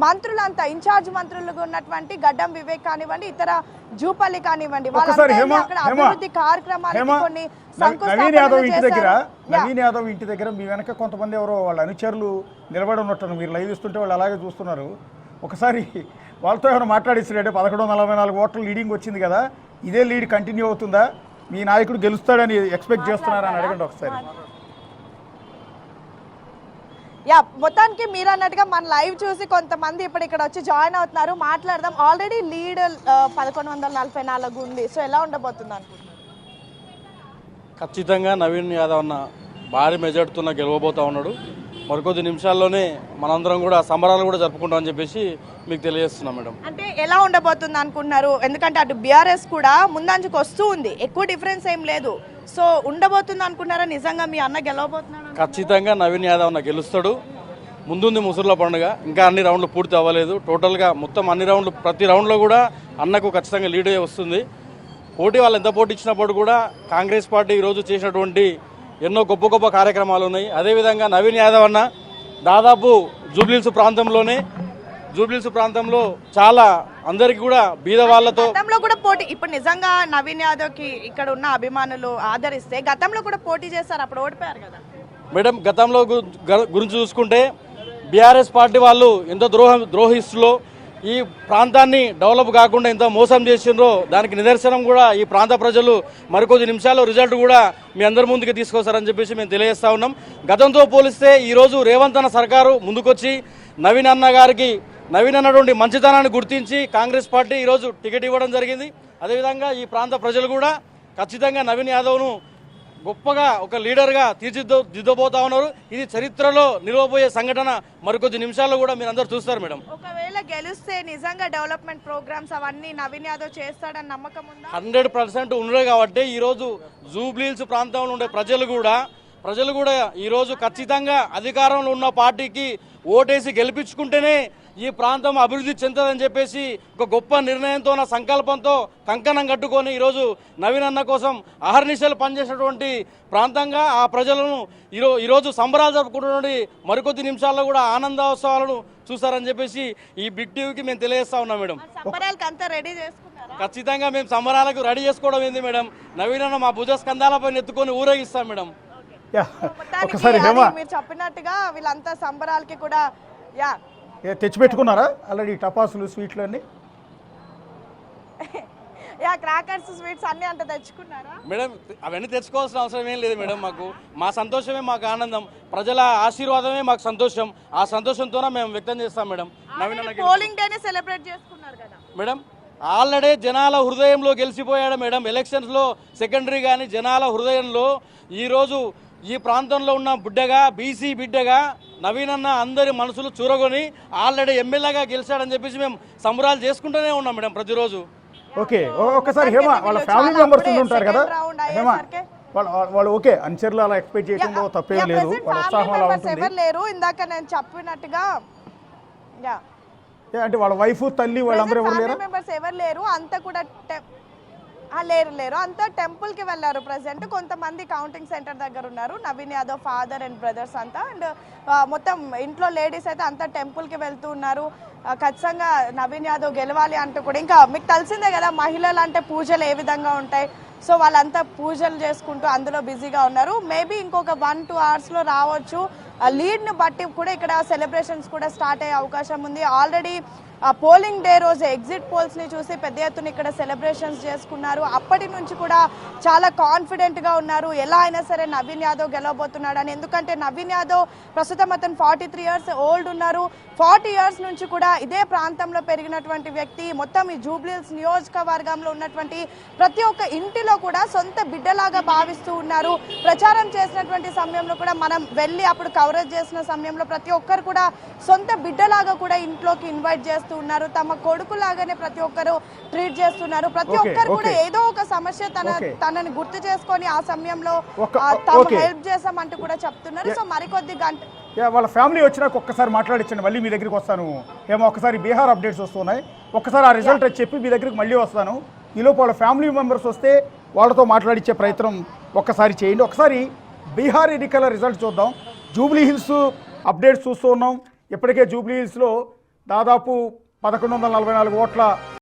మంత్రులంతా incharge మంత్రులుగా ఉన్నటువంటి గడ్డం వివేక్ కానివ్వండి, ఇతర జూపల్లి కానివ్వండి, అభివృద్ధి కార్యక్రమాలు కొన్ని నవీన్ యాదవ్ ఇంటి దగ్గర మీ వెనక కొంతమంది ఎవరో వాళ్ళ అనుచరులు నిలబడి ఉన్నట్టు మీరు లైవ్ ఇస్తుంటే వాళ్ళు అలాగే చూస్తున్నారు. ఒకసారి వాళ్ళతో ఏమైనా మాట్లాడిస్తున్నాడే 1144 ఓట్ల లీడింగ్ వచ్చింది కదా, ఇదే లీడ్ కంటిన్యూ అవుతుందా, మీ నాయకుడు గెలుస్తాడని ఎక్స్పెక్ట్ చేస్తున్నారని అడగండి ఒకసారి. మొత్తానికి మీరు అన్నట్టుగా మన లైవ్ చూసి కొంతమంది ఇప్పుడు ఇక్కడ వచ్చి జాయిన్ అవుతున్నారు, మాట్లాడదాం. ఆల్రెడీ లీడ్ 1144 ఉంది, సో ఎలా ఉండబోతుంది అనుకుంటున్నారు? ఖచ్చితంగా నవీన్ యాదవ్ అన్న భారీ మెజార్టీతో గెలవబోతా ఉన్నాడు. మరికొద్ది నిమిషాల్లోనే మనందరం కూడా సంబరాలు కూడా జరుపుకుంటామని చెప్పేసి మీకు తెలియజేస్తున్నాం మేడం. అంటే ఎలా ఉండబోతుంది అనుకుంటున్నారు? ఎందుకంటే అటు బీఆర్ఎస్ కూడా ముందంజకు వస్తూ ఉంది, ఎక్కువ డిఫరెన్స్ ఏం లేదు. సో ఉండబోతుంది అనుకున్నారా? నిజంగా మీ అన్న గెలవబోతున్నాడు? ఖచ్చితంగా నవీన్ యాదవ్ అన్న గెలుస్తాడు. ముందుంది ముసుర్ల పండుగ, ఇంకా అన్ని రౌండ్లు పూర్తి అవ్వలేదు. టోటల్గా మొత్తం అన్ని రౌండ్లు, ప్రతి రౌండ్లో కూడా అన్నకు ఖచ్చితంగా లీడ్ వస్తుంది. పోటీ వాళ్ళు ఎంత పోటీ ఇచ్చినప్పుడు కూడా కాంగ్రెస్ పార్టీ ఈరోజు చేసినటువంటి ఎన్నో గొప్ప గొప్ప కార్యక్రమాలు ఉన్నాయి. అదేవిధంగా నవీన్ యాదవ్ అన్న దాదాపు జూబ్లీహిల్స్ ప్రాంతంలో చాలా అందరికి కూడా బీద వాళ్ళతో కూడా పోటీ. ఇప్పుడు నిజంగా నవీన్ యాదవ్ కి ఇక్కడ ఉన్న అభిమానులు ఆదరిస్తే గతంలో కూడా పోటీ చేశారు, అప్పుడు ఓడిపోయారు కదా మేడం. గతంలో గురించి చూసుకుంటే బీఆర్ఎస్ పార్టీ వాళ్ళు ఎంత ద్రోహిస్తులో ఈ ప్రాంతాన్ని డెవలప్ కాకుండా ఎంత మోసం చేసిండ్రో దానికి నిదర్శనం కూడా ఈ ప్రాంత ప్రజలు మరికొద్ది నిమిషాల్లో రిజల్ట్ కూడా మీ అందరి ముందుకు తీసుకొస్తారని చెప్పేసి మేము తెలియజేస్తా ఉన్నాం. గతంతో పోలిస్తే ఈరోజు రేవంత్ అన్న సర్కారు ముందుకొచ్చి నవీన్ అన్నటువంటి మంచితనాన్ని గుర్తించి కాంగ్రెస్ పార్టీ ఈరోజు టికెట్ ఇవ్వడం జరిగింది. అదేవిధంగా ఈ ప్రాంత ప్రజలు కూడా ఖచ్చితంగా నవీన్ యాదవ్ను గొప్పగా ఒక లీడర్గా తీర్చిదిద్దబోతా ఉన్నారు. ఇది చరిత్రలో నిలవబోయే సంఘటన మరికొద్ది నిమిషాల్లో కూడా మీరు అందరూ చూస్తారు మేడం. ఒకవేళ గెలిస్తే నిజంగా డెవలప్మెంట్ ప్రోగ్రామ్స్ అవన్నీ నవీన్ యాదవ్ చేస్తాడని నమ్మకం ఉందా? 100% ఉన్నాయి కాబట్టి ఈరోజు జూబ్లీహిల్స్ ప్రాంతంలో ఉండే ప్రజలు కూడా ఈరోజు ఖచ్చితంగా అధికారంలో ఉన్న పార్టీకి ఓటేసి గెలిపించుకుంటేనే ఈ ప్రాంతం అభివృద్ధి చెందుతుందని చెప్పేసి ఒక గొప్ప నిర్ణయంతో, సంకల్పంతో కంకణం కట్టుకొని ఈరోజు నవీన్ అన్న కోసం అహర్నిశలు పనిచేసినటువంటి ప్రాంతంగా ఆ ప్రజలను ఈరోజు సంబరాలు జరుపుకుంటున్నటువంటి మరికొద్ది నిమిషాల్లో కూడా ఆనందోత్సవాలను చూస్తారని చెప్పేసి ఈ బిగ్ టీవీకి మేము తెలియజేస్తా ఉన్నాం మేడం. ఖచ్చితంగా మేము సంబరాలకు రెడీ చేసుకోవడం ఏంది మేడం, నవీన్ అన్న మా భుజ స్కంధాలపై ఎత్తుకొని ఊరేగిస్తాం మేడం. మీరు చెప్పినట్టుగా వీళ్ళంతా సంబరాలకి కూడా తెచ్చిపెట్టుకున్నారా ఆల్రెడీ టపాసులు, స్వీట్లు అన్ని? క్రాకర్స్, స్వీట్స్ అన్ని అంటే తెచ్చుకున్నారా మేడం? అవన్నీ తెచ్చుకోవాల్సిన అవసరం ఏం లేదు మేడం. మా సంతోషమే మాకు ఆనందం, ప్రజల ఆశీర్వాదమే మాకు సంతోషం. ఆ సంతోషంతోనే మేము వ్యక్తం చేస్తాం మేడం. పోలింగ్ డేనే సెలబ్రేట్ చేసుకున్నారు కదా మేడం. ఆల్రెడీ జనాల హృదయంలో గెలిచిపోయాడు మేడం. ఎలక్షన్స్లో సెకండరీ కానీ జనాల హృదయంలో ఈరోజు ఈ ప్రాంతంలో ఉన్న బిడ్డగా, బీసీ బిడ్డగా నవీన్ అన్న అందరి మనసులు చూరగొని ఆల్రెడీ ఎమ్మెల్యేగా గెలిచాడని చెప్పేసి మేము సంబరాలు చేసుకుంటూనే ఉన్నాం మేడం ప్రతిరోజు. ఓకే, ఒకసారి హేమ వాళ్ళ ఫ్యామిలీ మెంబర్స్ ఉంటారు కదా హేమ, వాళ్ళు ఓకే అనుచరులు అలా ఎక్స్పెక్ట్ చేయడంలో తప్పేం లేదు, వాళ్ళ ఉత్సాహం అలా ఉంటుంది. లేరు ఇందాక నేను చెప్పినట్టుగా అంటే వాళ్ళ వైఫ్, తల్లి వాళ్ళందరూ ఎవరు లేరు, అంతా కూడా లేరు అంతా టెంపుల్ కి వెళ్ళారు. ప్రెసెంట్ కొంతమంది కౌంటింగ్ సెంటర్ దగ్గర ఉన్నారు. Naveen Yadav father and brothers అంతా, అండ్ మొత్తం ఇంట్లో లేడీస్ అయితే అంతా టెంపుల్ కి వెళ్తూ ఉన్నారు. ఖచ్చితంగా నవీన్ యాదవ్ గెలవాలి అంటూ కూడా, ఇంకా మీకు తెలిసిందే కదా మహిళలు అంటే పూజలు ఏ విధంగా ఉంటాయి. సో వాళ్ళంతా పూజలు చేసుకుంటూ అందులో బిజీగా ఉన్నారు. మేబీ ఇంకొక 1-2 అవర్స్లో రావచ్చు. లీడ్ను బట్టి కూడా ఇక్కడ సెలబ్రేషన్స్ కూడా స్టార్ట్ అయ్యే అవకాశం ఉంది. ఆల్రెడీ పోలింగ్ డే రోజు ఎగ్జిట్ పోల్స్ని చూసి పెద్ద ఎత్తున ఇక్కడ సెలబ్రేషన్స్ చేసుకున్నారు. అప్పటి నుంచి కూడా చాలా కాన్ఫిడెంట్గా ఉన్నారు, ఎలా అయినా సరే నవీన్ యాదవ్ గెలవబోతున్నాడు అని. ఎందుకంటే నవీన్ యాదవ్ ప్రస్తుతం అతను 43 ఇయర్స్ ఓల్డ్ ఉన్నారు. 40 ఇయర్స్ నుంచి కూడా ఇదే ప్రాంతంలో పెరిగినటువంటి వ్యక్తి. మొత్తం ఈ జూబ్లీహిల్స్ నియోజకవర్గంలో ఉన్నటువంటి ప్రతి ఒక్క ఇంటిలో కూడా సొంత బిడ్డలాగా భావిస్తూ ఉన్నారు. ప్రచారం చేసినటువంటి సమయంలో కూడా మనం వెళ్ళి అప్పుడు కవరేజ్ చేసిన సమయంలో ప్రతి ఒక్కరు కూడా సొంత బిడ్డలాగా కూడా ఇంట్లోకి ఇన్వైట్ చేస్తున్నారు. తమ కొడుకులాగానే ప్రతి ఒక్కరు ట్రీట్ చేస్తున్నారు. ప్రతి ఒక్కరు కూడా ఏదో ఒక సమస్య తనని గుర్తు చేసుకొని ఆ సమయంలో తాము హెల్ప్ చేసామంటూ కూడా చెప్తున్నారు. సో మరికొద్ది గంట వాళ్ళ ఫ్యామిలీ వచ్చినాక ఒక్కసారి మాట్లాడించండి, మళ్ళీ మీ దగ్గరికి వస్తాను. ఏమో ఒకసారి బీహార్ అప్డేట్స్ వస్తున్నాయి, ఒక్కసారి ఆ రిజల్ట్ చెప్పి మీ దగ్గరికి మళ్ళీ వస్తాను. ఈలోపు వాళ్ళ ఫ్యామిలీ మెంబర్స్ వస్తే వాళ్ళతో మాట్లాడించే ప్రయత్నం ఒక్కసారి చేయండి. ఒకసారి బీహార్ ఎన్నికల రిజల్ట్ చూద్దాం. జూబ్లీహిల్స్ అప్డేట్స్ చూస్తూ ఉన్నాం. ఇప్పటికే జూబ్లీహిల్స్లో దాదాపు 1144 ఓట్ల